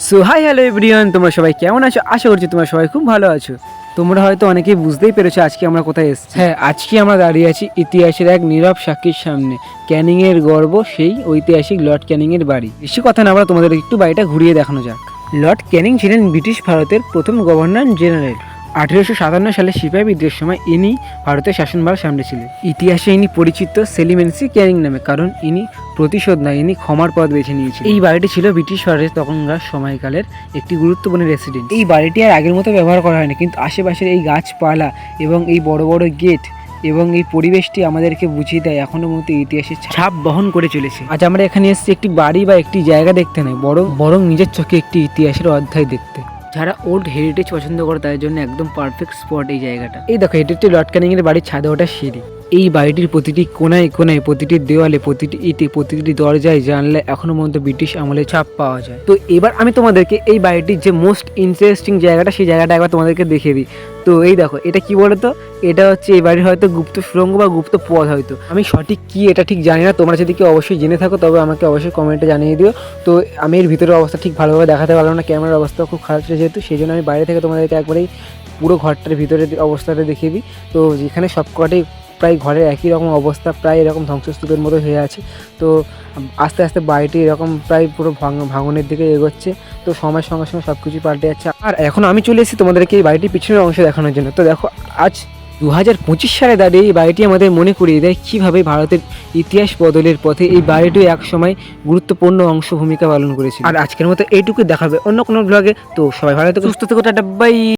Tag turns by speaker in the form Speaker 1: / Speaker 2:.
Speaker 1: So hi hello everyone, তোমরা সবাই কেমন আছো? আশা করছি তোমরা সবাই খুব ভালো আছো। তোমরা হয়তো অনেকেই বুঝতেই পেরেছো আজকে আমরা কোথায় এসেছি। হ্যাঁ, আজকে আমরা দাঁড়িয়ে আছি ইতিহাসের এক নীরব সাক্ষীর সামনে। ক্যানিংয়ের গর্ব, সেই ঐতিহাসিক লর্ড ক্যানিংয়ের বাড়ি। বেশি কথা না বলে তোমাদের একটু বাড়িটা ঘুরিয়ে দেখানো যাক। লর্ড ক্যানিং ছিলেন ব্রিটিশ ভারতের প্রথম গভর্নর জেনারেল। 1857 সালে সিপাহি বিদ্রোহের সময় ইনি ভারতের শাসনভার সামলেছিলেন। ইতিহাসে ইনি পরিচিত সেলিমেন্সি ক্যানিং নামে, কারণ ইনি প্রতিশোধ নয়, ইনি ক্ষমার পথ বেছে নিয়েছিলেন। এই বাড়িটি ছিল ব্রিটিশ ভারতের তখনকার সময়কালের একটি গুরুত্বপূর্ণ রেসিডেন্ট। এই বাড়িটি আর আগের মতো ব্যবহার করা হয়নি, কিন্তু আশেপাশের এই গাছপালা এবং এই বড় বড় গেট এবং এই পরিবেশটি আমাদেরকে বুঝিয়ে দেয় এখনো মতো ইতিহাসের ছাপ বহন করে চলেছে। আজ আমরা এখানে এসেছি একটি বাড়ি বা একটি জায়গা দেখতে নয়, বরং নিজের চোখে একটি ইতিহাসের অধ্যায় দেখতে। যারা ওল্ড হেরিটেজ পছন্দ করে তাদের জন্য একদম পারফেক্ট স্পট এই জায়গাটা। এই দেখো, এটি একটি লর্ড ক্যানিং এর বাড়ির ছাদে ওঠা সিঁড়ি। এই বাড়িটির প্রতিটি কোনায় কোনায়, প্রতিটি দেওয়ালে, প্রতিটি ইটে, প্রতিটি দরজায়, জানলে এখনো পর্যন্ত ব্রিটিশ আমলের ছাপ পাওয়া যায়। তো এবার আমি তোমাদেরকে এই বাড়িটির যে মোস্ট ইন্টারেস্টিং জায়গাটা, সেই জায়গাটা একবার তোমাদেরকে দেখিয়ে দিই। তো এই দেখো, এটা কি বলতো, এটা হচ্ছে এই বাড়ির হয়তো গুপ্ত সুড়ঙ্গ বা গুপ্ত পথ হয়তো। আমি সঠিক কি এটা ঠিক জানি না, তোমরা যদি কেউ অবশ্যই জেনে থাকো তবে আমাকে অবশ্যই কমেন্টে জানিয়ে দিও। তো আমি এর ভিতরের অবস্থা ঠিক ভালোভাবে দেখাতে পারলাম না, ক্যামেরার অবস্থা খুব খারাপ ছিল যেহেতু, সেই জন্য আমি বাইরে থেকে তোমাদেরকে একবারেই পুরো ঘরটার ভিতরের অবস্থাটা দেখিয়ে দিই। তো যেখানে সবকটাই প্রায় ঘরের একই রকম অবস্থা, প্রায় এরকম ধ্বংসস্তূপের মতো হয়ে আছে। তো আস্তে আস্তে বাড়িটি এরকম প্রায় পুরো ভাঙনের দিকে এগোচ্ছে। তো সময়ের সঙ্গে সঙ্গে সব কিছু পাল্টে যাচ্ছে। আর এখন আমি চলে এসেছি তোমাদেরকে এই বাড়িটির পিছনের অংশ দেখানোর জন্য। তো দেখো, আজ 2025 সালে দাঁড়িয়ে এই বাড়িটি আমাদের মনে করিয়ে দেয় কীভাবে ভারতের ইতিহাস বদলের পথে এই বাড়িটি এক সময় গুরুত্বপূর্ণ অংশ ভূমিকা পালন করেছে। আর আজকের মতো এইটুকুই দেখাবে অন্য কোনো ব্লগে। তো সবাই ভালো থেকো, সুস্থ থেকো, টাটা বাই।